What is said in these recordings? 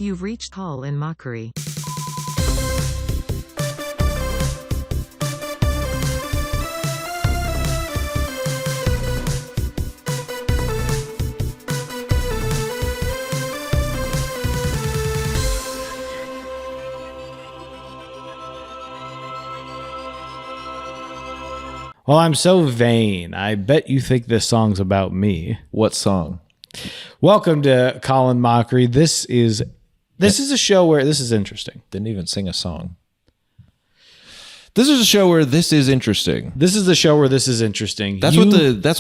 You've reached call in Mockery. Well, I'm so vain. I bet you think this song's about me. What song? Welcome to Colin Mockery. This is a show where this is interesting. Didn't even sing a song. This is a show where this is interesting. This is the show where this is interesting. That's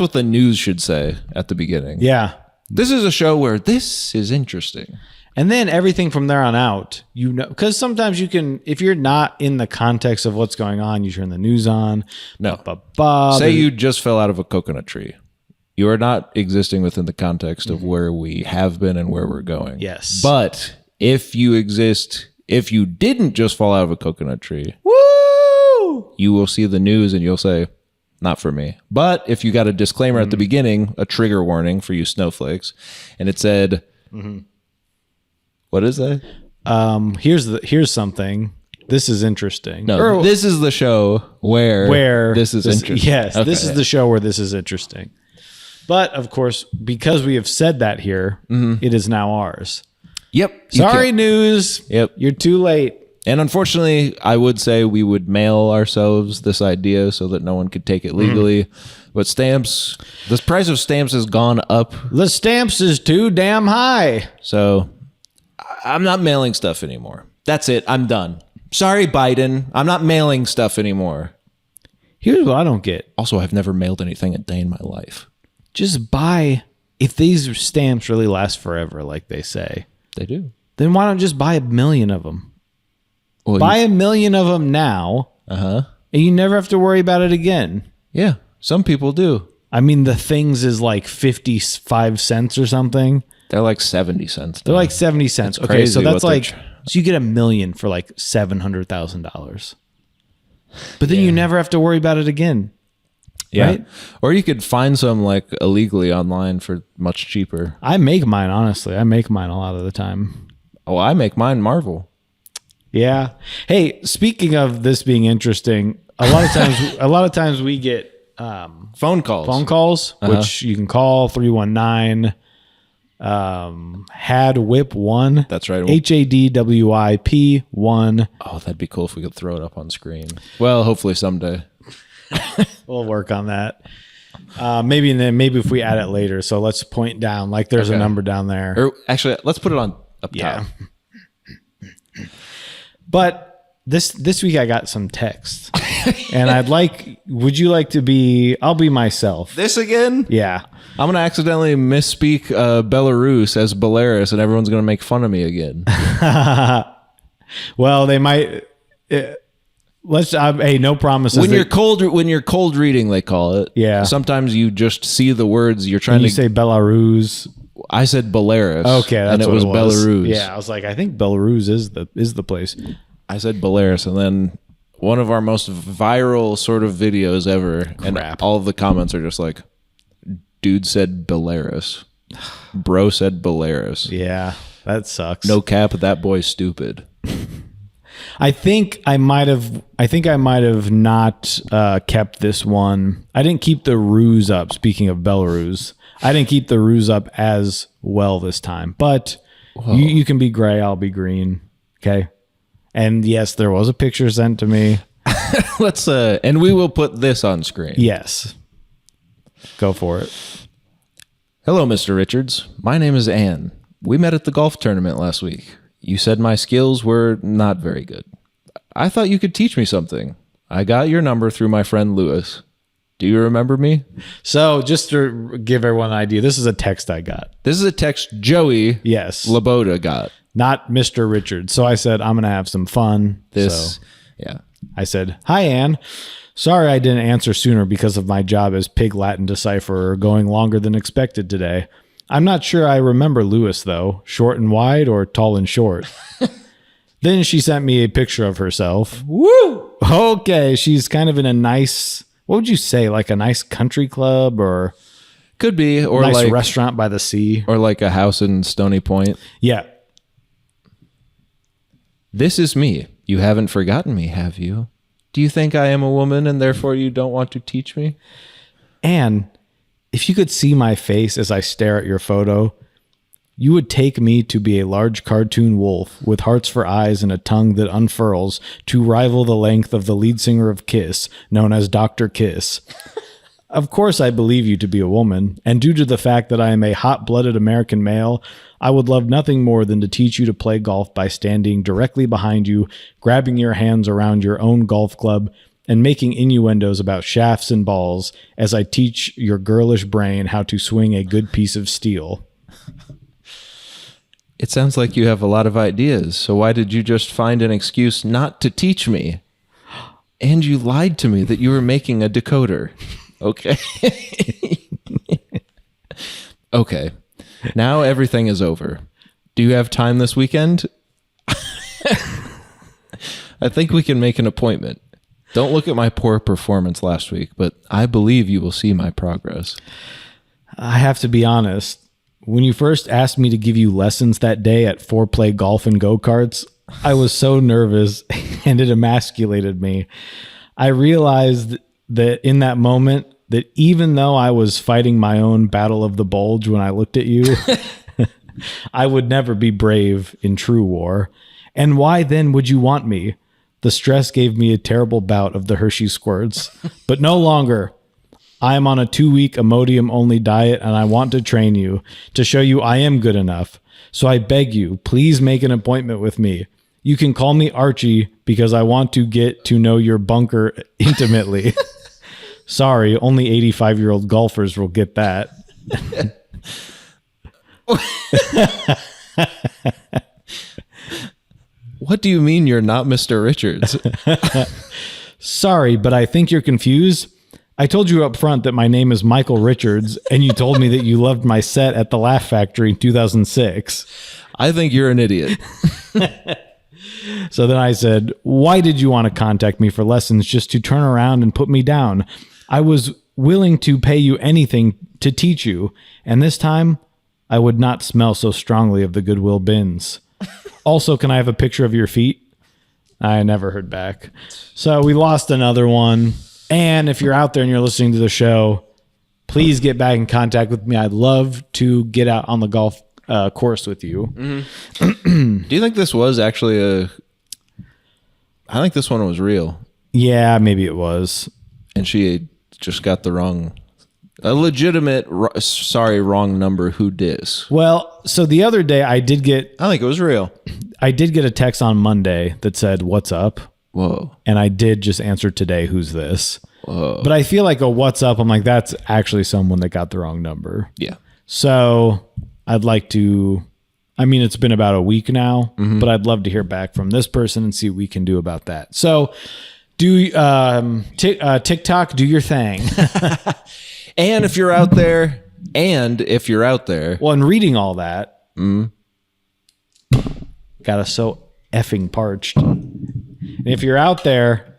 what the news should say at the beginning. Yeah. This is a show where this is interesting. And then everything from there on out, because sometimes you can, if you're not in the context of what's going on, you turn the news on. No. Say you just fell out of a coconut tree. You are not existing within the context of where we have been and where we're going. Yes. But if you didn't just fall out of a coconut tree, Woo! you will see the news and you'll say, not for me. But if you got a disclaimer at the beginning, a trigger warning for you snowflakes, and it said, what is that? Here's something. This is interesting. No, this is the show where this is interesting. Yes, okay. This is the show where this is interesting. But of course, because we have said that here, it is now ours. Yep. Sorry, news. Yep. You're too late. And unfortunately, I would say we would mail ourselves this idea so that no one could take it legally. But stamps, the price of stamps has gone up. The stamps is too damn high. So I'm not mailing stuff anymore. That's it. I'm done. Sorry, Biden. I'm not mailing stuff anymore. Here's what I don't get. Also, I've never mailed anything a day in my life. Just buy, if these stamps really last forever, like they say. They do. Then why don't just buy 1 million of them? Well, buy 1 million of them now. And you never have to worry about it again. Yeah, some people do. I mean, the things is like 55 cents or something. They're like 70 cents. They're like 70 cents. It's okay, so crazy that's like, so you get 1 million for like $700,000. But then you never have to worry about it again. Yeah. Right? Or you could find some like illegally online for much cheaper. I make mine, honestly. I make mine a lot of the time. Oh, I make mine Marvel. Yeah. Hey, speaking of this being interesting, a lot of times we get phone calls, which you can call 319 had whip 1. That's right. HADWIP 1. Oh, that'd be cool if we could throw it up on screen. Well, hopefully someday. We'll work on that. Maybe if we add it later. So let's point down like there's a number down there. Or actually, let's put it on up top. But this week I got some text, and would you like to be? I'll be myself. This again? Yeah. I'm gonna accidentally misspeak Belarus as Belarus, and everyone's gonna make fun of me again. Well, they might. Hey, no promises. When you're cold reading, they call it. Yeah. Sometimes you just see the words you're trying to. You to say Belarus. I said Belarus. Okay, that's and it what was Belarus. Yeah, I was like, I think Belarus is the place. I said Belarus, and then one of our most viral sort of videos ever, and all of the comments are just like, "Dude said Belarus, bro said Belarus." Yeah, that sucks. No cap, that boy's stupid. I think I might have not kept this one. I didn't keep the ruse up. Speaking of Belarus, I didn't keep the ruse up as well this time. But you can be gray, I'll be green. Okay. And yes, there was a picture sent to me. Let's and we will put this on screen. Yes. Go for it. Hello, Mr. Richards. My name is Ann. We met at the golf tournament last week. You said my skills were not very good. I thought you could teach me something. I got your number through my friend Lewis. Do you remember me? So just to give everyone an idea, this is a text I got. This is a text Joey Laboda got. Not Mr. Richards. So I said, I'm going to have some fun. I said, hi, Ann. Sorry I didn't answer sooner because of my job as Pig Latin decipherer going longer than expected today. I'm not sure I remember Lewis, though. Short and wide or tall and short? Then she sent me a picture of herself. Woo! Okay, she's kind of in a nice, what would you say, like a nice country club or... Could be. Or nice like restaurant by the sea. Or like a house in Stony Point. Yeah. This is me. You haven't forgotten me, have you? Do you think I am a woman and therefore you don't want to teach me? Anne, if you could see my face as I stare at your photo, you would take me to be a large cartoon wolf with hearts for eyes and a tongue that unfurls to rival the length of the lead singer of Kiss, known as Dr. Kiss. Of course, I believe you to be a woman, and due to the fact that I am a hot-blooded American male, I would love nothing more than to teach you to play golf by standing directly behind you, grabbing your hands around your own golf club, and making innuendos about shafts and balls as I teach your girlish brain how to swing a good piece of steel. It sounds like you have a lot of ideas, so why did you just find an excuse not to teach me? And you lied to me that you were making a decoder. Okay. Okay. Now everything is over. Do you have time this weekend? I think we can make an appointment. Don't look at my poor performance last week, but I believe you will see my progress. I have to be honest. When you first asked me to give you lessons that day at foreplay golf and go-karts, I was so nervous and it emasculated me. I realized that in that moment, that even though I was fighting my own battle of the bulge when I looked at you, I would never be brave in true war. And why then would you want me? The stress gave me a terrible bout of the Hershey squirts, but no longer. I am on a 2-week Imodium-only diet, and I want to train you to show you I am good enough. So I beg you, please make an appointment with me. You can call me Archie because I want to get to know your bunker intimately. Sorry, only 85-year-old golfers will get that. What do you mean you're not Mr. Richards? Sorry, but I think you're confused. I told you up front that my name is Michael Richards, and you told me that you loved my set at the Laugh Factory in 2006. I think you're an idiot. So then I said, why did you want to contact me for lessons just to turn around and put me down? I was willing to pay you anything to teach you, and this time I would not smell so strongly of the Goodwill bins. Also, can I have a picture of your feet? I never heard back. So we lost another one. And if you're out there and you're listening to the show, please get back in contact with me. I'd love to get out on the golf course with you. Mm-hmm. Do you think this was actually I think this one was real. Yeah, maybe it was. And she just got a legitimate, wrong number. Who dis? Well, so the other day I think it was real. I did get a text on Monday that said, "What's up?" Whoa. And I did just answer today, "Who's this?" Whoa. But I feel like a "What's up?" I'm like, that's actually someone that got the wrong number. Yeah. So I'd like to, I mean, it's been about a week now, but I'd love to hear back from this person and see what we can do about that. So do TikTok, do your thing. And if you're out there, Well, and reading all that, got us so effing parched. And if you're out there,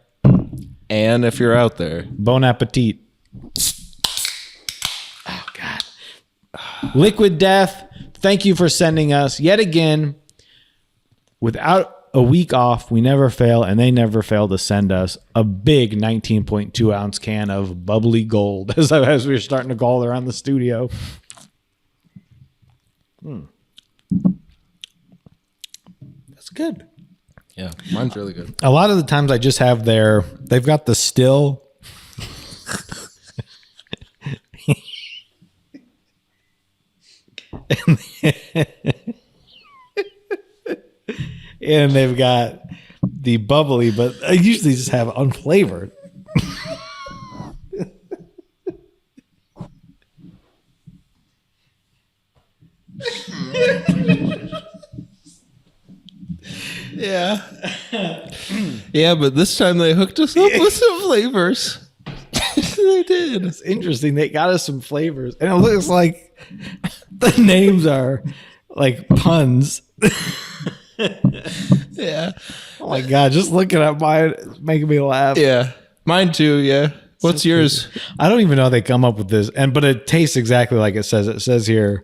bon appetit. Oh, God. Liquid Death, thank you for sending us yet again. Without a week off, we never fail, and they never fail to send us a big 19.2 ounce can of bubbly gold as we were starting to call around the studio. That's good. Yeah, mine's really good. A lot of the times I just have they've got the still. And they've got the bubbly, but I usually just have unflavored. Yeah. Yeah, but this time they hooked us up with some flavors. They did. It's interesting. They got us some flavors, and it looks like the names are like puns. Yeah. Oh my God, just looking at mine is making me laugh. Yeah. Mine too, yeah. What's yours? I don't even know how they come up with this, but it tastes exactly like it says. It says here,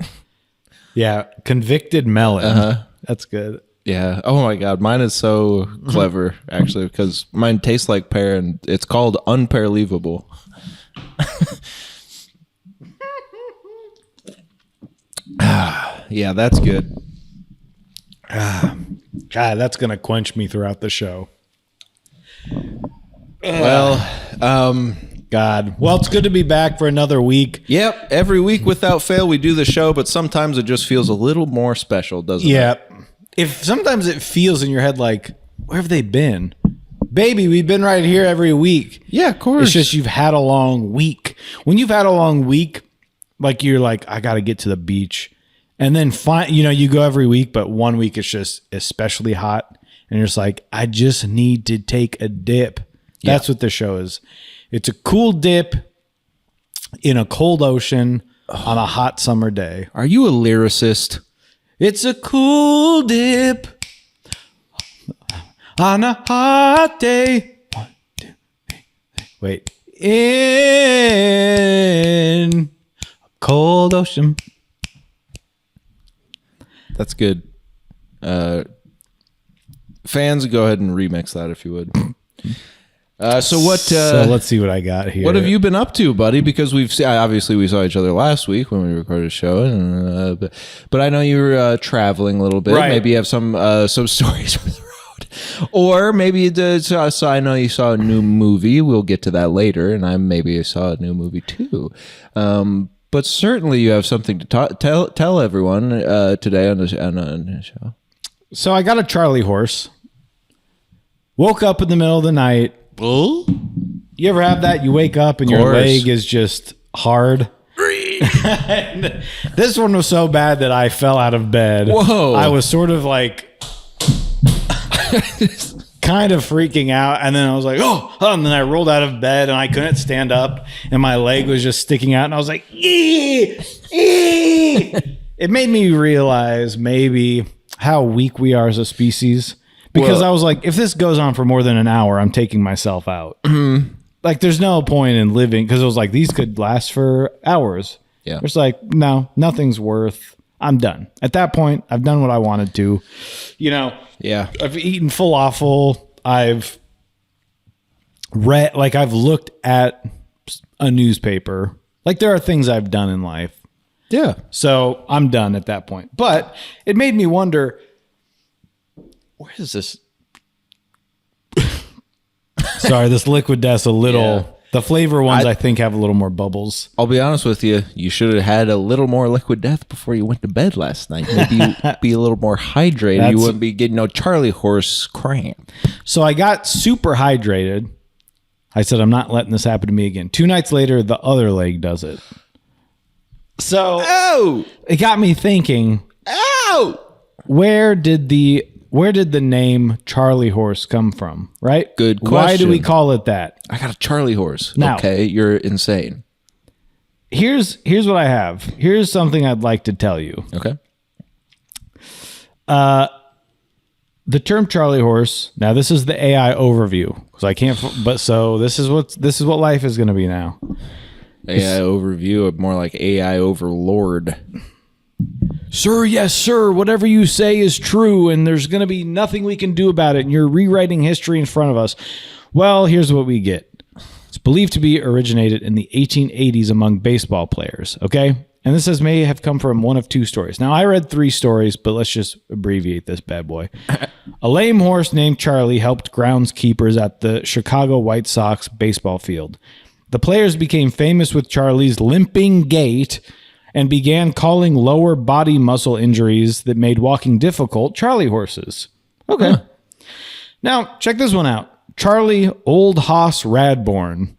yeah, convicted melon. Uh-huh. That's good. Yeah. Oh my God. Mine is so clever, actually, because mine tastes like pear and it's called unpearleavable. Yeah, that's good. God, that's going to quench me throughout the show. God. Well, it's good to be back for another week. Yep. Every week without fail, we do the show, but sometimes it just feels a little more special, doesn't it? Yeah. If sometimes it feels in your head like, where have they been? Baby, we've been right here every week. Yeah, of course. It's just you've had a long week. When you've had a long week, like you're like, I got to get to the beach. And then you go every week, but one week it's just especially hot. And you're just like, I just need to take a dip. That's what the show is. It's a cool dip in a cold ocean on a hot summer day. Are you a lyricist? It's a cool dip on a hot day. 1, 2, 3. Wait. In a cold ocean. That's good. Fans, go ahead and remix that if you would. So let's see what I got here. What have you been up to, buddy? Because we saw each other last week when we recorded a show, and but I know you were traveling a little bit. Right. Maybe you have some stories from the road, or maybe you did. So I know you saw a new movie. We'll get to that later, and I saw a new movie too. But certainly you have something to tell everyone today on the show. So I got a Charlie horse. Woke up in the middle of the night. You ever have that? You wake up and your leg is just hard. And this one was so bad that I fell out of bed. Whoa. I was sort of like kind of freaking out. And then I was like, and then I rolled out of bed and I couldn't stand up and my leg was just sticking out. And I was like, It made me realize maybe how weak we are as a species. Because I was like, if this goes on for more than an hour, I'm taking myself out. Mm-hmm. Like, there's no point in living. Because it was like, these could last for hours. Yeah. It's like, no, nothing's worth. I'm done. At that point, I've done what I wanted to. Yeah. I've eaten falafel. I've read, like, I've looked at a newspaper. Like, there are things I've done in life. Yeah. So I'm done at that point. But it made me wonder, where is this? Sorry, this liquid death's a little... Yeah. The flavor ones, I think, have a little more bubbles. I'll be honest with you. You should have had a little more liquid death before you went to bed last night. Maybe you'd be a little more hydrated. You wouldn't be getting no Charlie horse cramp. So I got super hydrated. I said, I'm not letting this happen to me again. 2 nights later, the other leg does it. So it got me thinking, where did the name Charlie horse come from, right? Good question. Why do we call it that? I got a Charlie horse. Now, okay, you're insane. Here's what I have. Here's something I'd like to tell you. Okay. The term Charlie horse. Now, this is the AI overview because I can't. But so this is what life is going to be now. AI overview, of more like AI overlord. Sir, yes, sir. Whatever you say is true, and there's going to be nothing we can do about it, and you're rewriting history in front of us. Well, here's what we get. It's believed to be originated in the 1880s among baseball players, okay? And this may have come from one of 2 stories. Now, I read 3 stories, but let's just abbreviate this bad boy. A lame horse named Charlie helped groundskeepers at the Chicago White Sox baseball field. The players became famous with Charlie's limping gait and began calling lower body muscle injuries that made walking difficult Charlie horses. Okay. Huh. Now, check this one out. Charlie Old Hoss Radbourne.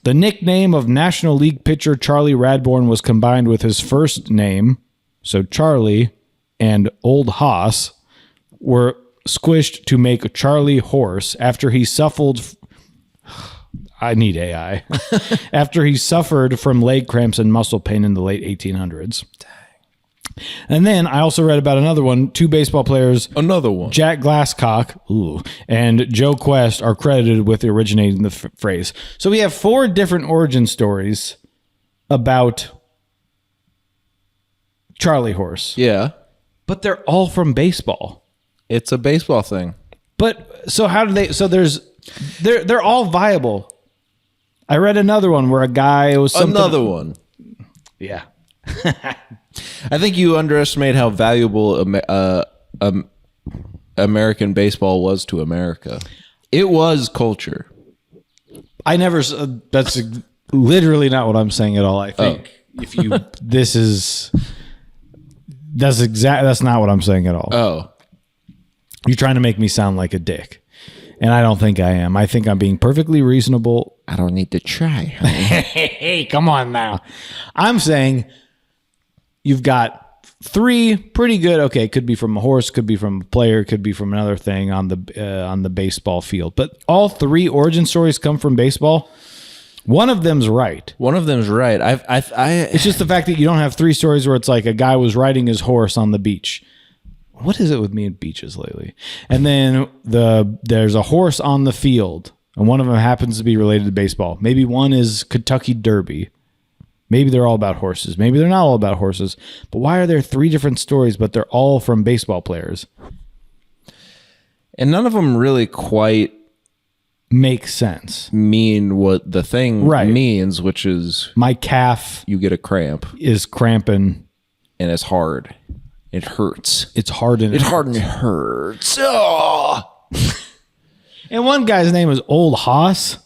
The nickname of National League pitcher Charlie Radbourne was combined with his first name. So Charlie and Old Hoss were squished to make Charlie Horse after he suffered... I need AI. After he suffered from leg cramps and muscle pain in the late 1800s. Dang. And then I also read about another one. 2 baseball players. Another one. Jack Glasscock and Joe Quest are credited with originating the phrase. So we have 4 different origin stories about Charlie horse. Yeah. But they're all from baseball. It's a baseball thing. But so how do they? So they're all viable. I read another one where a guy was Another one. Yeah. I think you underestimate how valuable American baseball was to America. It was culture. I never. That's literally not what I'm saying at all. I think if you, that's not what I'm saying at all. Oh, you're trying to make me sound like a dick, and I don't think I am. I think I'm being perfectly reasonable. I don't need to try. Hey, come on now. I'm saying you've got 3 pretty good. Okay, could be from a horse, could be from a player, could be from another thing on the baseball field. But all 3 origin stories come from baseball. One of them's right. It's It's just the fact that you don't have 3 stories where it's like a guy was riding his horse on the beach. What is it with me and beaches lately? And then there's a horse on the field, and one of them happens to be related to baseball. Maybe one is Kentucky Derby. Maybe they're all about horses. Maybe they're not all about horses. But why are there 3 different stories, but they're all from baseball players? And none of them really quite make sense. Mean what the thing means, which is my calf. You get a cramp. Is cramping, and it's hard. It hurts. It's hard and it hurts. Oh. And one guy's name is Old Hoss.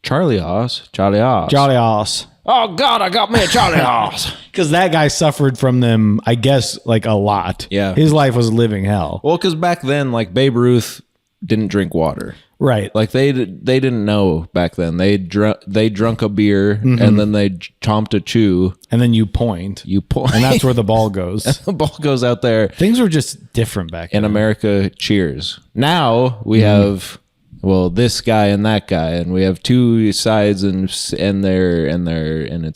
Charlie Hoss. Charlie Hoss. Oh God, I got me a Charlie Hoss. Because that guy suffered from them, I guess, like a lot. Yeah, his life was living hell. Well, because back then, like Babe Ruth didn't drink water. Right. Like they didn't know back then. They drunk a beer and then they chomped a chew. And then you point. And that's where the ball goes. The ball goes out there. Things were just different back then. In America, cheers. Now we have, well, this guy and that guy, and we have 2 sides and it's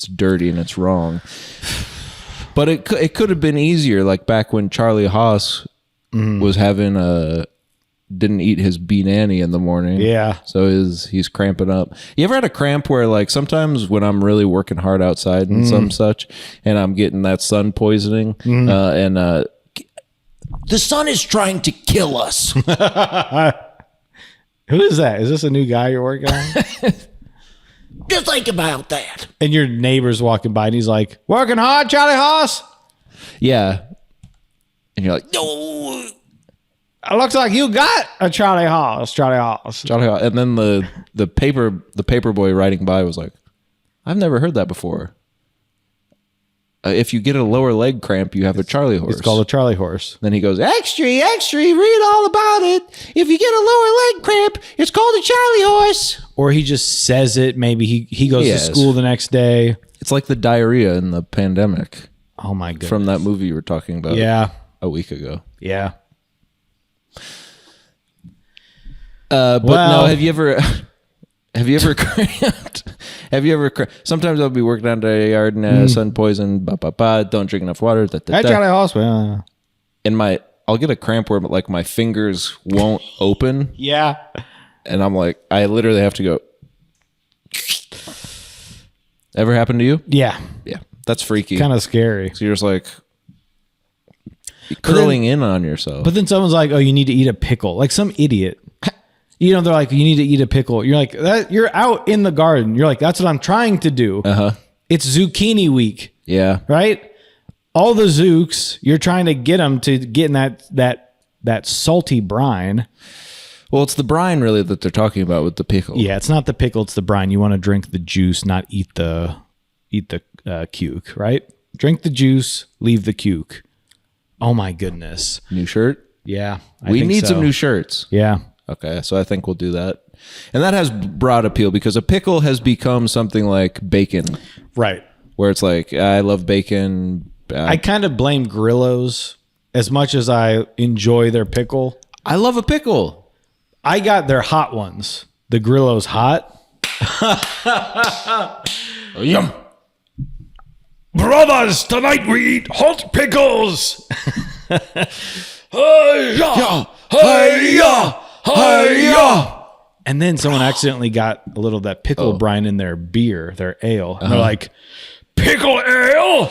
dirty and it's wrong. But it could have been easier, like back when Charlie Hoss was having didn't eat his B-nanny in the morning. Yeah. So he's cramping up. You ever had a cramp where, like, sometimes when I'm really working hard outside and some such, and I'm getting that sun poisoning, the sun is trying to kill us. Who is that? Is this a new guy you're working on? Just think about that. And your neighbor's walking by and he's like, working hard, Charlie Hoss? Yeah. And you're like, no. It looks like you got a Charlie Hoss. And then the paper boy riding by was like, I've never heard that before. If you get a lower leg cramp, you have a Charlie horse. It's called a Charlie horse. Then he goes, extra, read all about it. If you get a lower leg cramp, it's called a Charlie horse. Or he just says it. Maybe he goes to school the next day. It's like the diarrhea in the pandemic. Oh my goodness. From that movie you were talking about a week ago. Yeah. But no, have you ever cramped? Sometimes I'll be working out in the yard and sun poison, don't drink enough water. Charlie Hospital. And I'll get a cramp where like my fingers won't open. Yeah. And I'm like, I literally have to go. Ever happened to you? Yeah. Yeah. That's freaky. Kind of scary. So you're just like curling in on yourself. But then someone's like, oh, you need to eat a pickle. Like some idiot. You know, they're like, you need to eat a pickle. You're like, you're out in the garden. You're like, that's what I'm trying to do. It's zucchini week. Yeah. Right? All the zooks, you're trying to get them to get in that salty brine. Well, it's the brine really that they're talking about with the pickle. Yeah, it's not the pickle, it's the brine. You want to drink the juice, not eat the cuke, right? Drink the juice, leave the cuke. Oh my goodness. New shirt? Yeah. We need some new shirts. Yeah. Okay, so I think we'll do that. And that has broad appeal because a pickle has become something like bacon. Right. Where it's like, I love bacon. I kind of blame Grillos as much as I enjoy their pickle. I love a pickle. I got their hot ones. The Grillos hot. Yum. Brothers, tonight we eat hot pickles. And then someone accidentally got a little of that pickle brine in their beer, their ale. And they're like, pickle ale?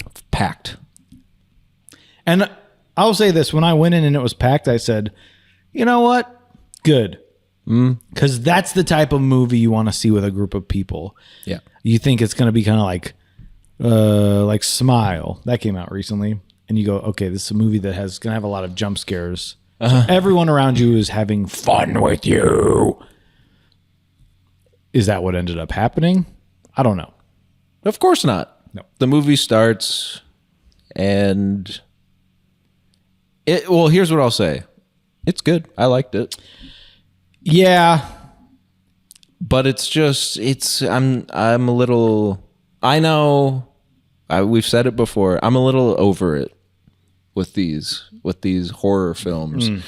packed. And I'll say this, when I went in and it was packed, I said, you know what? Good. Because that's the type of movie you want to see with a group of people. Yeah. You think it's going to be kind of like Smile. That came out recently. And you go, okay, this is a movie that has going to have a lot of jump scares. So everyone around you is having fun with you. Is that what ended up happening? I don't know. Of course not. No. The movie starts and well, here's what I'll say. It's good. I liked it. Yeah. But I'm a little, I know we've said it before. I'm a little over it with these horror films.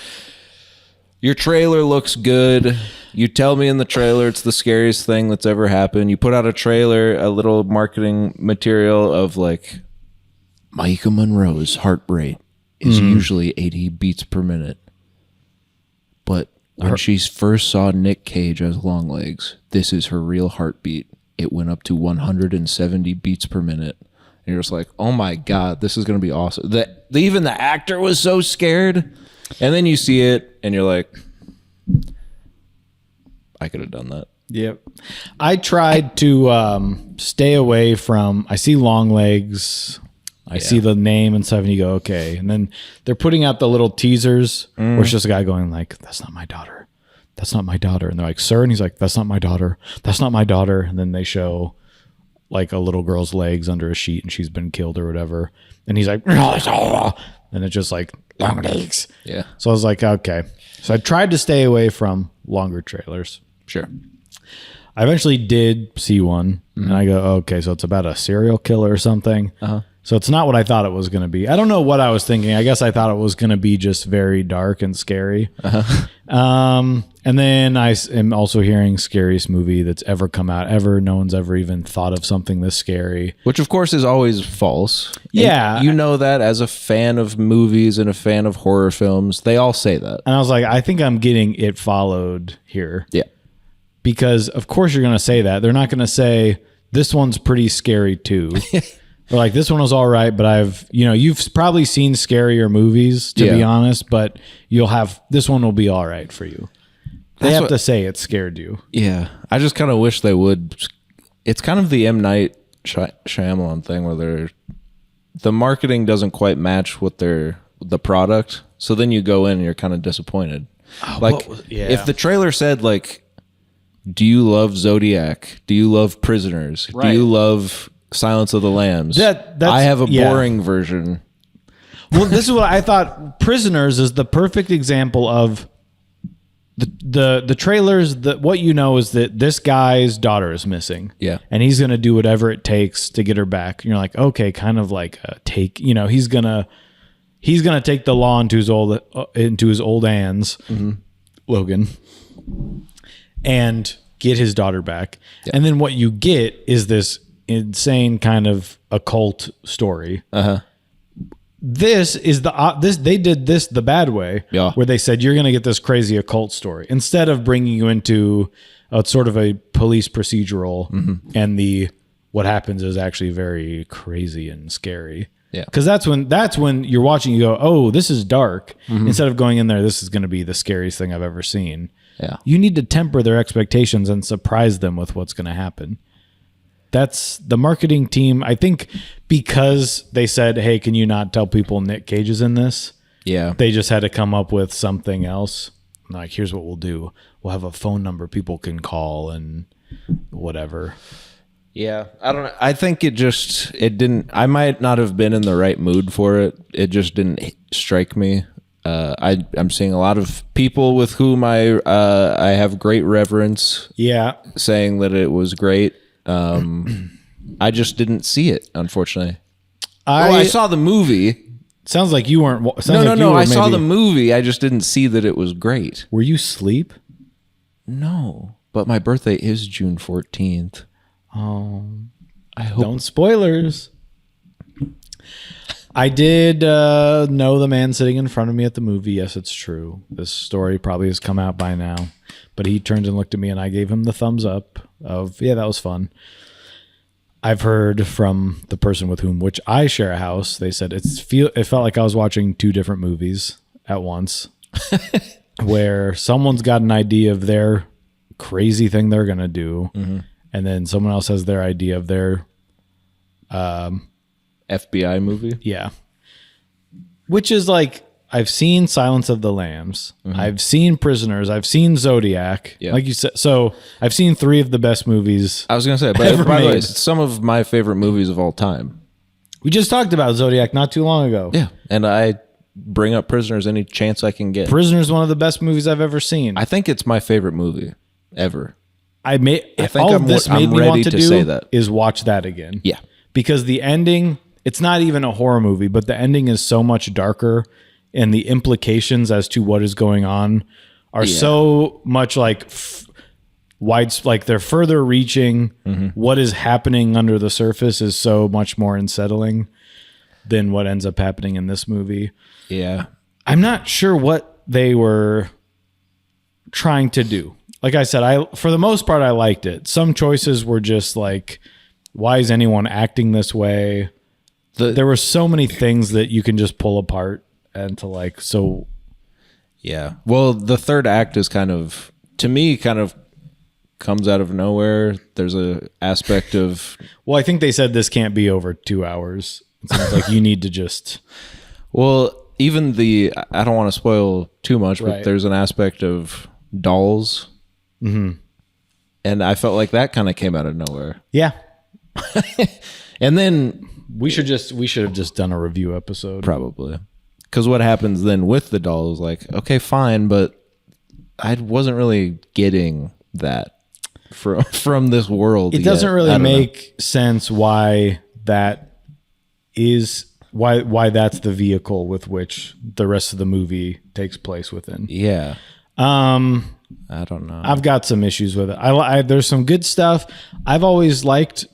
Your trailer looks good. You tell me in the trailer it's the scariest thing that's ever happened. You put out a trailer, a little marketing material of like Maika Monroe's heart rate is usually 80 beats per minute. But when she first saw Nick Cage as Longlegs, this is her real heartbeat. It went up to 170 beats per minute. And you're just like, oh my God, this is going to be awesome. Even the actor was so scared. And then you see it and you're like, I could have done that. Yep. I tried to stay away from, I see Longlegs, I see the name and stuff, and you go, okay. And then they're putting out the little teasers where it's just a guy going like, that's not my daughter. That's not my daughter. And they're like, sir? And he's like, that's not my daughter. That's not my daughter. And then they show like a little girl's legs under a sheet and she's been killed or whatever. And he's like, and it's just like, Longlegs. Yeah. So I was like, okay. So I tried to stay away from longer trailers. Sure. I eventually did see one, and I go, okay, so it's about a serial killer or something. So it's not what I thought it was going to be. I don't know what I was thinking. I guess I thought it was going to be just very dark and scary. And then I am also hearing scariest movie that's ever come out ever. No one's ever even thought of something this scary. Which, of course, is always false. Yeah. And you know that as a fan of movies and a fan of horror films. They all say that. And I was like, I think I'm getting It Followed here. Yeah. Because, of course, you're going to say that. They're not going to say, this one's pretty scary, too. Or like, this one was all right, but you've probably seen scarier movies, to be honest, but this one will be all right for you. They have to say it scared you. Yeah. I just kind of wish they would. It's kind of the M. Night Shyamalan thing where the marketing doesn't quite match what the product. So then you go in and you're kind of disappointed. If the trailer said like, do you love Zodiac? Do you love Prisoners? Right. Do you love Silence of the Lambs? I have a boring version. Well, this is what I thought. Prisoners is the perfect example of the trailers. What you know is that this guy's daughter is missing. Yeah, and he's gonna do whatever it takes to get her back. And you're like, okay, kind of like he's gonna take the law into his old hands, Logan, and get his daughter back. Yeah. And then what you get is this insane kind of occult story. This is they did this the bad way, where they said you're going to get this crazy occult story instead of bringing you into sort of a police procedural, and what happens is actually very crazy and scary. Yeah, because that's when you're watching, you go, oh, this is dark. Instead of going in there, this is going to be the scariest thing I've ever seen. Yeah, you need to temper their expectations and surprise them with what's going to happen. That's the marketing team. I think because they said, hey, can you not tell people Nick Cage is in this? Yeah. They just had to come up with something else. Like, here's what we'll do. We'll have a phone number people can call and whatever. Yeah. I don't know. I think it didn't, I might not have been in the right mood for it. It just didn't strike me. I'm seeing a lot of people with whom I have great reverence. Yeah. Saying that it was great. I just didn't see it, unfortunately. I saw the movie. Sounds like you weren't. No. I saw the movie. I just didn't see that it was great. Were you asleep? No, but my birthday is June 14th. Oh, I hope. Don't spoilers. I did know the man sitting in front of me at the movie. Yes, it's true. This story probably has come out by now. But he turned and looked at me, and I gave him the thumbs up of, yeah, that was fun. I've heard from the person with which I share a house. They said it felt like I was watching two different movies at once, where someone's got an idea of their crazy thing they're gonna do, and then someone else has their idea of their FBI movie. Yeah, which is like, I've seen Silence of the Lambs. I've seen Prisoners. I've seen Zodiac. Yeah. Like you said. So I've seen three of the best movies. I was going to say, but by the way, some of my favorite movies of all time. We just talked about Zodiac not too long ago. Yeah. And I bring up Prisoners any chance I can get. Prisoners, one of the best movies I've ever seen. I think it's my favorite movie ever. I think all of this made I'm me ready want to to do say that. is watch that again. Yeah. Because the ending, it's not even a horror movie, but the ending is so much darker, and the implications as to what is going on are so much like like they're further reaching. What is happening under the surface is so much more unsettling than what ends up happening in this movie. Yeah. I'm not sure what they were trying to do. Like I said, for the most part, I liked it. Some choices were just like, why is anyone acting this way? There were so many things that you can just pull apart and to like, so. Yeah. Well, the third act is to me, comes out of nowhere. There's a aspect of. Well, I think they said this can't be over 2 hours. It sounds like you need to just. Well, even I don't want to spoil too much, but Right. there's an aspect of dolls. And I felt like that kind of came out of nowhere. Yeah. And then We should have just done a review episode. probably, because what happens then with the doll is like, okay, fine, but I wasn't really getting that from this world. It doesn't yet. I really don't know. make sense why that is why that's the vehicle with which the rest of the movie takes place within. Yeah. I don't know. I've got some issues with it. There's some good stuff. I've always liked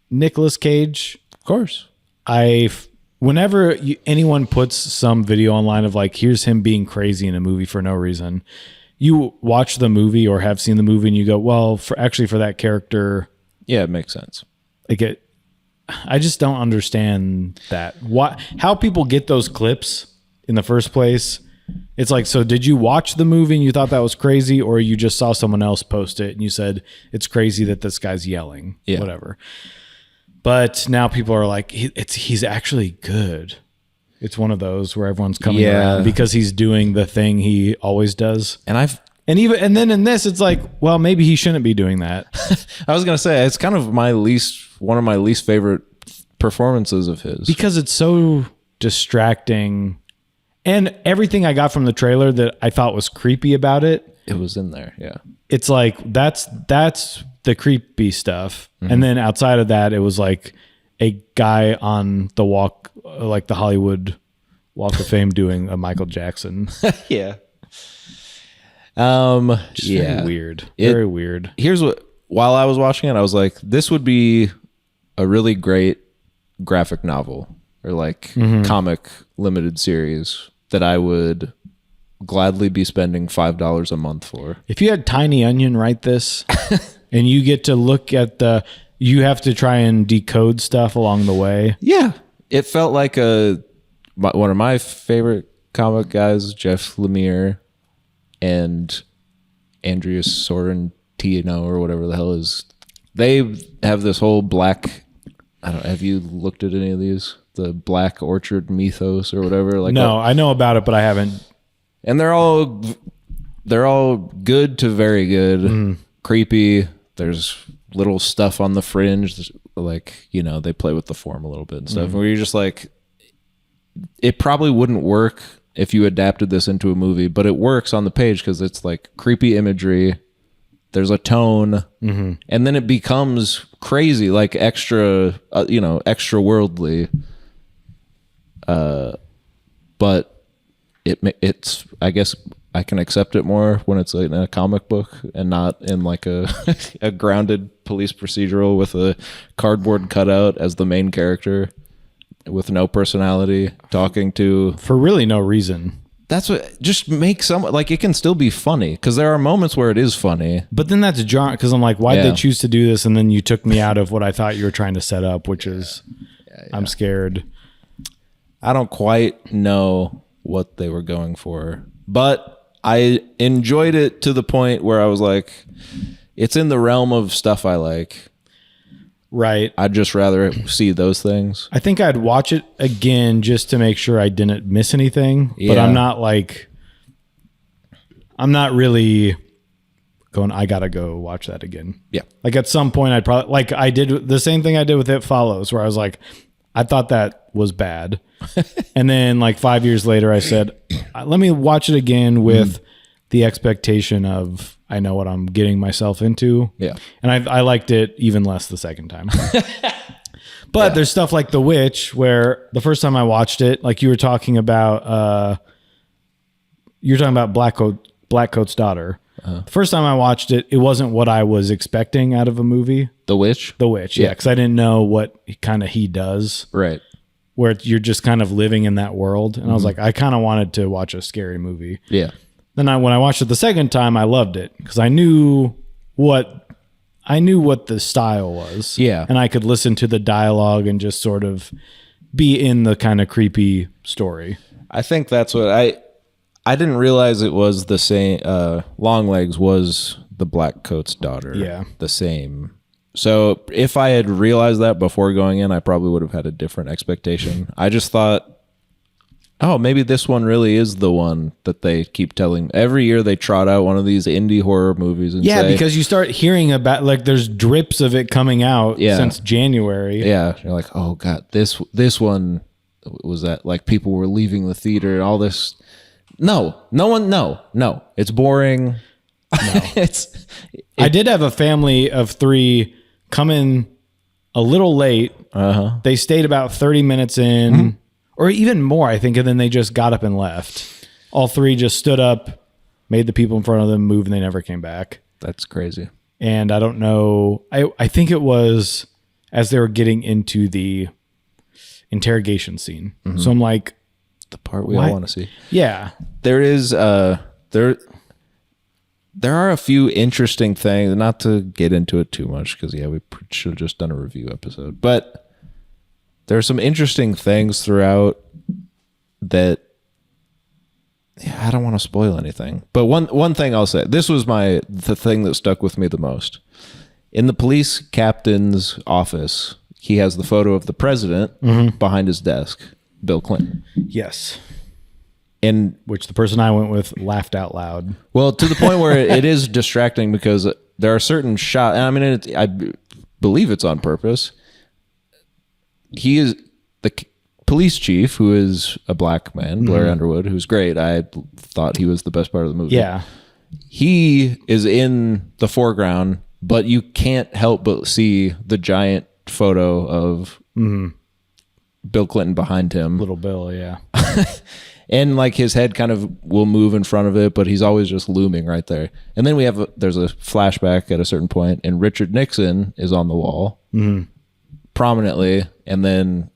Nicolas Cage. Of course. Whenever anyone puts some video online of like, here's him being crazy in a movie for no reason, you watch the movie or have seen the movie and you go, well, for that character, Yeah, it makes sense. I just don't understand that. How people get those clips in the first place. It's like, so did you watch the movie and you thought that was crazy, or you just saw someone else post it and you said it's crazy that this guy's yelling, whatever. But now people are like, he's actually good. It's one of those where everyone's coming around because he's doing the thing he always does. And then in this, it's like, well, maybe he shouldn't be doing that. I was gonna say it's kind of one of my least favorite performances of his, because it's so distracting, and everything I got from the trailer that I thought was creepy about it, it was in there. Yeah. It's like that's the creepy stuff, and then outside of that, it was like a guy on the walk, like the Hollywood Walk of Fame, doing a Michael Jackson. Yeah. Very weird. Very weird. While I was watching it, I was like, this would be a really great graphic novel or like comic limited series that I would gladly be spending $5 a month for. If you had Tiny Onion write this and you get to look at you have to try and decode stuff along the way. Yeah. It felt like one of my favorite comic guys, Jeff Lemire, and Andrea Sorrentino or whatever the hell is. They have this whole black. I don't. Have you looked at any of these? The Black Orchard mythos or whatever. Like no, I know about it, but I haven't. And they're all good to very good. Creepy. There's little stuff on the fringe, like they play with the form a little bit and stuff. Where you're just like, it probably wouldn't work if you adapted this into a movie, but it works on the page because it's like creepy imagery. There's a tone, and then it becomes crazy, like extra, extra worldly. But it's I guess I can accept it more when it's like in a comic book and not in like a a grounded police procedural with a cardboard cutout as the main character with no personality talking to for really no reason. That's what just makes some like it can still be funny because there are moments where it is funny. But then that's jarring because I'm like, why'd Yeah. they choose to do this? And then you took me out of what I thought you were trying to set up, which is I'm scared. I don't quite know what they were going for, but I enjoyed it to the point where I was like, it's in the realm of stuff I like. Right. I'd just rather see those things. I think I'd watch it again just to make sure I didn't miss anything. But Yeah. I'm not really going, I got to go watch that again. Yeah. Like at some point I'd probably, like I did the same thing I did with It Follows, where I was like, I thought that was bad. And then like 5 years later I said, let me watch it again with the expectation of, I know what I'm getting myself into. Yeah. And I liked it even less the second time. But there's stuff like The Witch where the first time I watched it, like you were talking about Blackcoat's daughter. The first time I watched it, it wasn't what I was expecting out of a movie. The Witch? The Witch, yeah, because I didn't know what kind of he does, Right. where you're just kind of living in that world. And I was like, I kind of wanted to watch a scary movie. Yeah. Then when I watched it the second time, I loved it because I knew what the style was. Yeah. And I could listen to the dialogue and just sort of be in the kind of creepy story. I think that's what I didn't realize it was the same. Longlegs was the Blackcoat's daughter. Yeah. The same. So if I had realized that before going in, I probably would have had a different expectation. I just thought, oh, maybe this one really is the one that they keep telling. Every year they trot out one of these indie horror movies and say, because you start hearing about, like, there's drips of it coming out since January. yeah, you're like, oh god, this one was that like people were leaving the theater and all this. No, it's boring. No. I did have a family of 3 come in a little late. They stayed about 30 minutes in, or even more, I think, and then they just got up and left. All 3 just stood up, made the people in front of them move, and they never came back. That's crazy. And I don't know. I think it was as they were getting into the interrogation scene. So I'm like, The part we all want to see. yeah. There is there are a few interesting things, not to get into it too much because we should have just done a review episode, but there are some interesting things throughout that I don't want to spoil anything. But one thing I'll say, this was the thing that stuck with me the most. In the police captain's office, he has the photo of the president behind his desk, Bill Clinton. Yes. And Which the person I went with laughed out loud. well, to the point where it is distracting because there are certain shots, and I mean, I believe it's on purpose. He is the police chief, who is a black man, Blair Underwood, who's great. I thought he was the best part of the movie. Yeah. He is in the foreground, but you can't help but see the giant photo of Bill Clinton behind him. Little Bill, yeah. And like his head kind of will move in front of it, but he's always just looming right there. And then there's a flashback at a certain point, and Richard Nixon is on the wall prominently, and then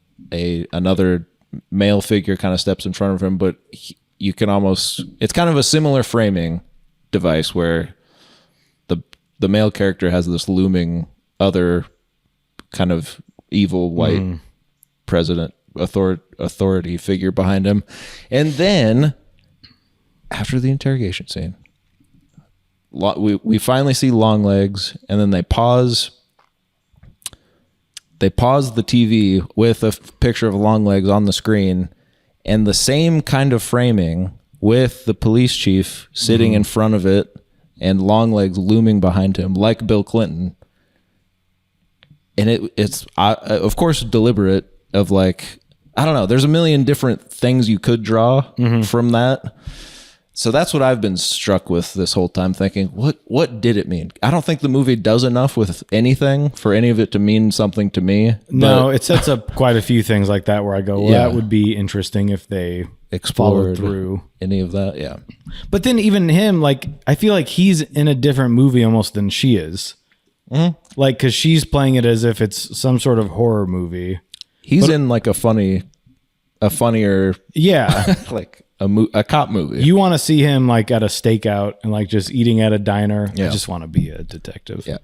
another male figure kind of steps in front of him, but you can almost, it's kind of a similar framing device where the male character has this looming other kind of evil white president authority figure behind him. And then after the interrogation scene, we finally see Longlegs, and then they pause the TV with a picture of Longlegs on the screen, and the same kind of framing with the police chief sitting in front of it and Longlegs looming behind him like Bill Clinton. And it's of course deliberate, of like, I don't know, there's a million different things you could draw from that. So that's what I've been struck with this whole time, thinking, what did it mean? I don't think the movie does enough with anything for any of it to mean something to me. No, it sets up quite a few things like that where I go, well, that would be interesting if they explored through any of that. Yeah. But then even him, like, I feel like he's in a different movie almost than she is. Like, because she's playing it as if it's some sort of horror movie. He's in like a funny a funnier, Yeah. like a cop movie. You want to see him like at a stakeout and like just eating at a diner. Yeah. I just want to be a detective. Yeah.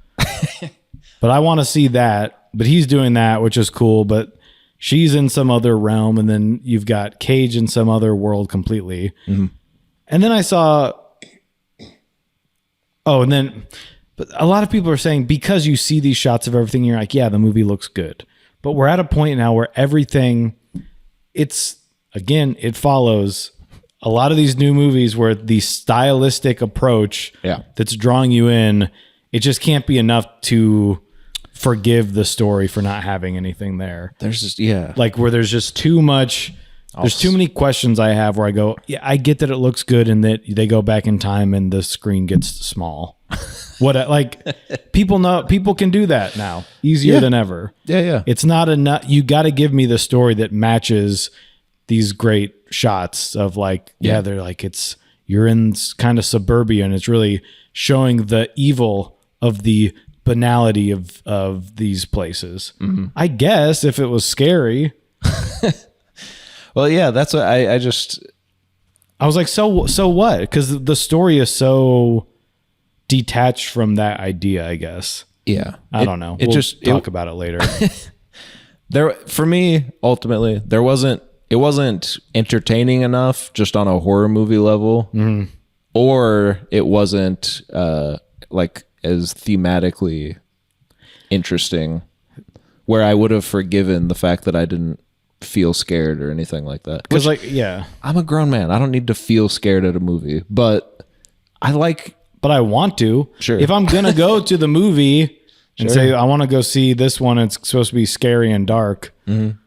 But I want to see that. But he's doing that, which is cool. But she's in some other realm. And then you've got Cage in some other world completely. Mm-hmm. And then I saw. Oh, and then. But a lot of people are saying because you see these shots of everything, you're like, yeah, the movie looks good. But we're at a point now where everything. It follows a lot of these new movies where the stylistic approach that's drawing you in, it just can't be enough to forgive the story for not having anything there. There's just, like where there's just too much. There's too many questions I have where I go, yeah, I get that it looks good and that they go back in time and the screen gets small. People can do that now easier than ever. Yeah. It's not enough. You got to give me the story that matches these great shots of like, they're like, you're in kind of suburbia and it's really showing the evil of the banality of these places. Mm-hmm. I guess if it was scary. Well, yeah, that's what I was like, so what? Because the story is so detached from that idea, I guess. Yeah. I don't know. We'll talk about it later. For me, ultimately, it wasn't entertaining enough just on a horror movie level, or it wasn't like as thematically interesting where I would have forgiven the fact that I didn't feel scared or anything like that. Because I'm a grown man. I don't need to feel scared at a movie, but I want to. Sure. If I'm going to go to the movie and say, I want to go see this one, it's supposed to be scary and dark. Mm-hmm.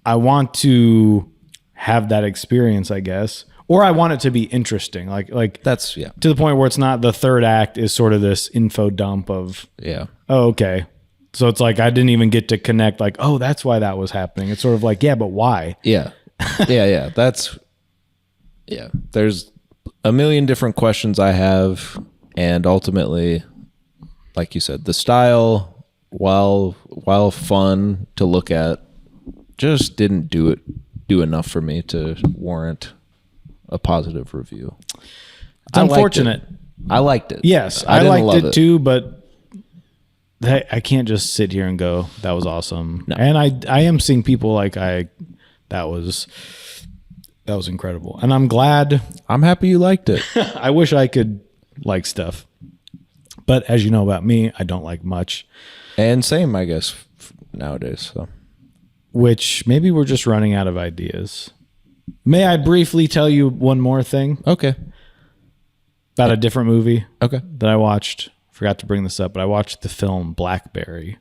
I want to have that experience, I guess. Or I want it to be interesting. Like that's, to the point where it's not the third act is sort of this info dump of, oh, okay. So it's like, I didn't even get to connect like, oh, that's why that was happening. It's sort of like, yeah, but why? Yeah. Yeah. There's a million different questions I have. And ultimately, like you said, the style, while fun to look at, just didn't do enough for me to warrant a positive review. It's unfortunate. I liked it. Yes, I liked it too, but I can't just sit here and go, that was awesome. No. And I am seeing people like that was incredible. And I'm glad. I'm happy you liked it. I wish I could like stuff. But as you know about me, I don't like much. And same, I guess, nowadays. So. Which maybe we're just running out of ideas. May I briefly tell you one more thing? Okay. About a different movie. Okay. That I watched. Forgot to bring this up, but I watched the film Blackberry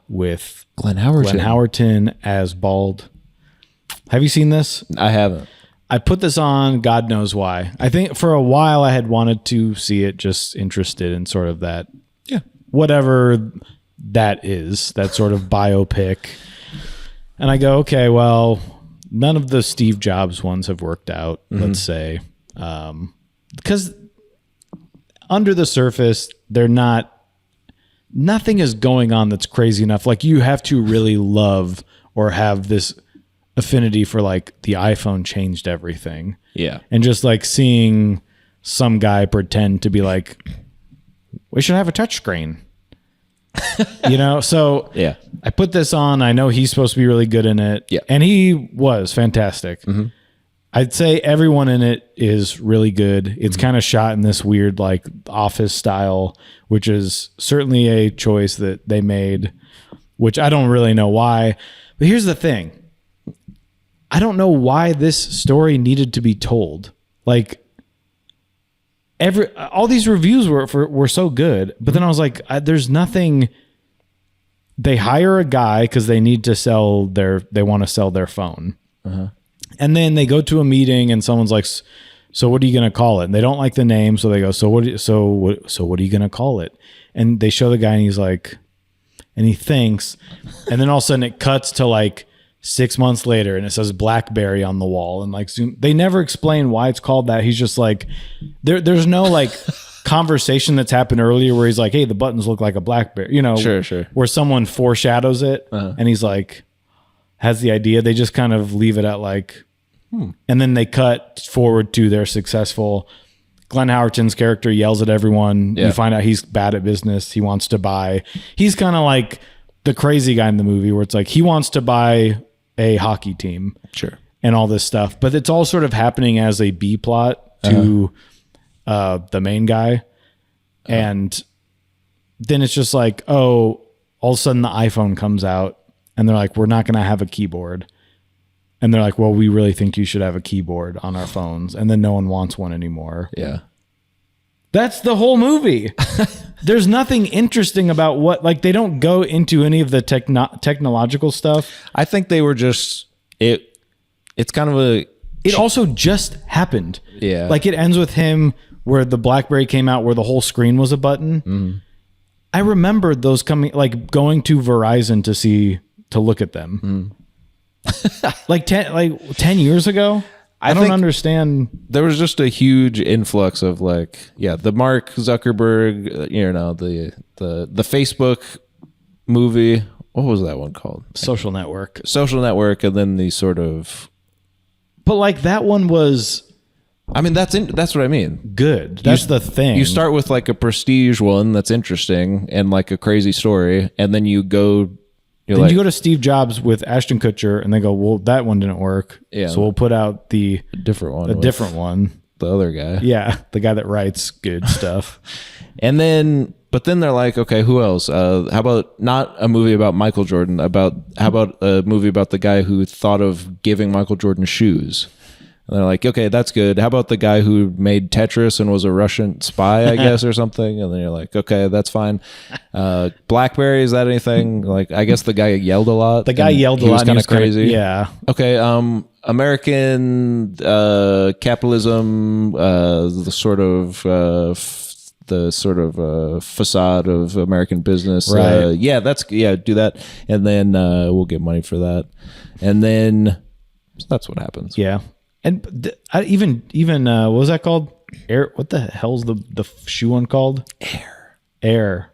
with Glenn Howerton as Bald. Have you seen this? I haven't. I put this on, God knows why. I think for a while I had wanted to see it, just interested in sort of that, whatever that is, that sort of biopic. And I go, okay, well, none of the Steve Jobs ones have worked out, let's say. Because under the surface, nothing is going on that's crazy enough. Like you have to really love or have this affinity for like the iPhone changed everything. Yeah. And just like seeing some guy pretend to be like, we should have a touch screen. So I put this on. I know he's supposed to be really good in it. Yeah. And he was fantastic. Mm-hmm. I'd say everyone in it is really good. It's kind of shot in this weird like Office style, which is certainly a choice that they made, which I don't really know why. But here's the thing. I don't know why this story needed to be told. Like all these reviews were so good, but then I was like, there's nothing. They hire a guy because they need to they want to sell their phone. Uh-huh. And then they go to a meeting and someone's like, so what are you going to call it? And they don't like the name. So they go, so what are you going to call it? And they show the guy and he's like, and he thinks, and then all of a sudden it cuts to like 6 months later and it says Blackberry on the wall and like Zoom. They never explain why it's called that. He's just like, there's no like conversation that's happened earlier where he's like, hey, the buttons look like a Blackberry, Sure. Where someone foreshadows it and he's like, has the idea. They just kind of leave it at like, and then they cut forward to their successful. Glenn Howerton's character yells at everyone. You find out he's bad at business. He wants to buy. He's kind of like the crazy guy in the movie where it's like he wants to buy a hockey team. Sure. And all this stuff. But it's all sort of happening as a B plot to the main guy. And then it's just like, oh, all of a sudden the iPhone comes out and they're like, we're not going to have a keyboard. And they're like, well, we really think you should have a keyboard on our phones. And then no one wants one anymore. Yeah. That's the whole movie. There's nothing interesting about what, like, they don't go into any of the technological stuff. I think they were just, it's kind of a... It also just happened. Yeah. Like, it ends with him where the BlackBerry came out where the whole screen was a button. Mm. I remembered those coming, like, going to Verizon to look at them. Mm. like 10 years ago. I don't understand. There was just a huge influx of like, the Mark Zuckerberg, the Facebook movie. What was that one called? Social Network. And then the sort of. But like that one was. I mean, that's what I mean. Good. That's the thing. You start with like a prestige one that's interesting and like a crazy story, and then you go. Then you go to Steve Jobs with Ashton Kutcher, and they go, "Well, that one didn't work. Yeah. So we'll put out the different one. A different one. The other guy. Yeah, the guy that writes good stuff. And then, but then they're like, okay, who else? How about not a movie about Michael Jordan? How about a movie about the guy who thought of giving Michael Jordan shoes? And they're like, okay, that's good. How about the guy who made Tetris and was a Russian spy, I guess, or something? And then you're like, okay, that's fine. BlackBerry, is that anything? Like, I guess the guy yelled a lot. The guy yelled a lot. He was kind of crazy. Yeah. Okay. American capitalism, the sort of facade of American business. Right. Do that, and then we'll get money for that, and then so that's what happens. Yeah. And even what was that called? Air. What the hell's the shoe one called? Air.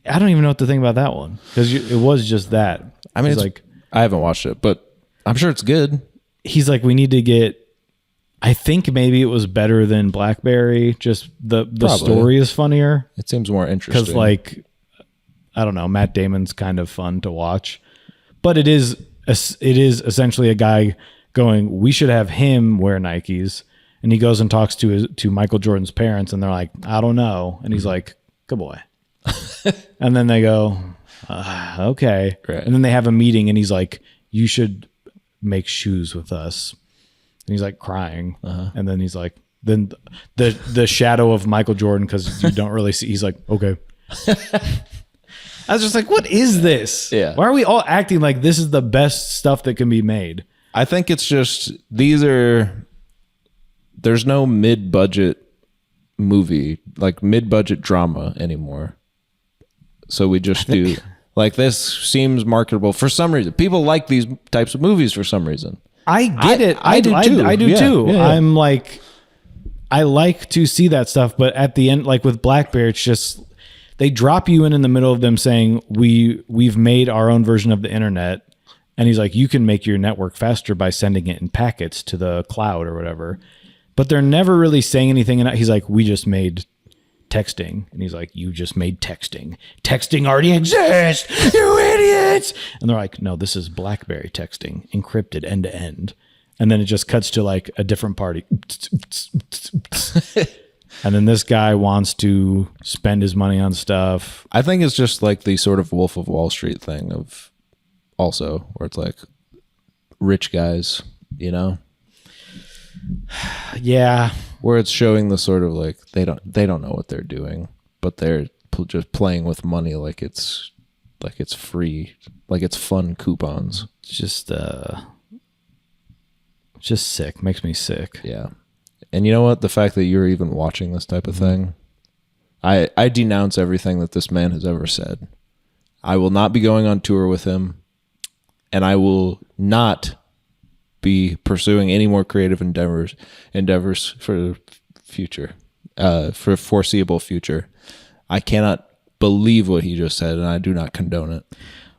I don't even know what to think about that one because it was just that. I mean, it's like I haven't watched it, but I'm sure it's good. He's like, we need to get. I think maybe it was better than BlackBerry. Just the story is funnier. It seems more interesting because, like, I don't know, Matt Damon's kind of fun to watch, but it is essentially a guy going, we should have him wear Nikes, and he goes and talks to Michael Jordan's parents, and they're like, I don't know, and he's like, good boy. And then they go, okay, right. And then they have a meeting, and he's like, you should make shoes with us, and he's like crying, and then he's like, then the shadow of Michael Jordan, because you don't really see, he's like, okay. I was just like, what is this? Yeah. Why are we all acting like this is the best stuff that can be made? I think it's just there's no mid-budget movie, like mid-budget drama anymore. So we just do like this seems marketable for some reason. People like these types of movies for some reason. I get it. I do too. I do too. Yeah. I'm like, I like to see that stuff, but at the end, like with BlackBerry, it's just they drop you in the middle of them saying we've made our own version of the internet, and he's like, you can make your network faster by sending it in packets to the cloud or whatever. But they're never really saying anything. And he's like, we just made texting, and he's like, you just made texting. Texting already exists, you idiots. And they're like, no, this is BlackBerry texting, encrypted end to end. And then it just cuts to like a different party. And then this guy wants to spend his money on stuff. I think it's just like the sort of Wolf of Wall Street thing of also where it's like rich guys, you know? Yeah. Where it's showing the sort of like they don't know what they're doing, but they're just playing with money like it's free, like it's fun coupons. It's just sick. Makes me sick. Yeah. And you know what? The fact that you're even watching this type of thing, I denounce everything that this man has ever said. I will not be going on tour with him, and I will not be pursuing any more creative endeavors for the future, for foreseeable future. I cannot believe what he just said, and I do not condone it.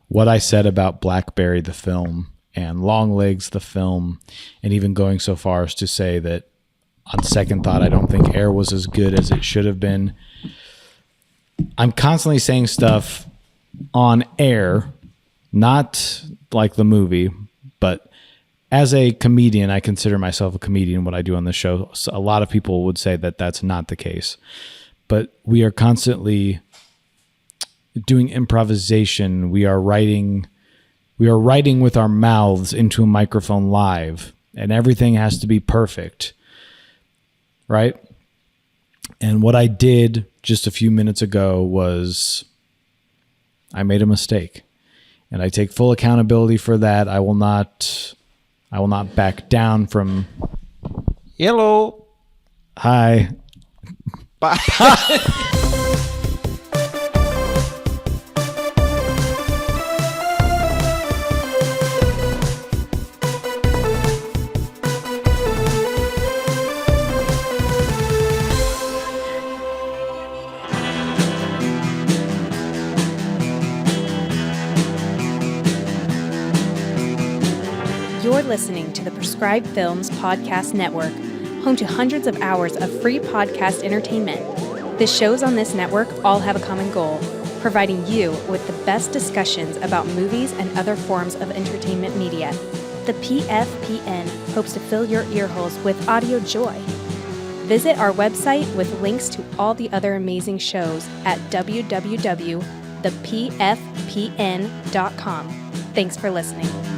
what I said about Blackberry, the film, and Longlegs, the film, and even going so far as to say that on second thought, I don't think Air was as good as it should have been. I'm constantly saying stuff on air, not like the movie, but as a comedian, I consider myself a comedian, what I do on the show. So a lot of people would say that that's not the case. But we are constantly doing improvisation. We are writing with our mouths into a microphone live, and everything has to be perfect. Right? And what I did just a few minutes ago was I made a mistake. And I take full accountability for that. I will not back down from Hello. Hi. Bye. You're listening to the Prescribed Films Podcast Network, home to hundreds of hours of free podcast entertainment. The shows on this network all have a common goal, providing you with the best discussions about movies and other forms of entertainment media. The PFPN hopes to fill your earholes with audio joy. Visit our website with links to all the other amazing shows at www.thepfpn.com. Thanks for listening.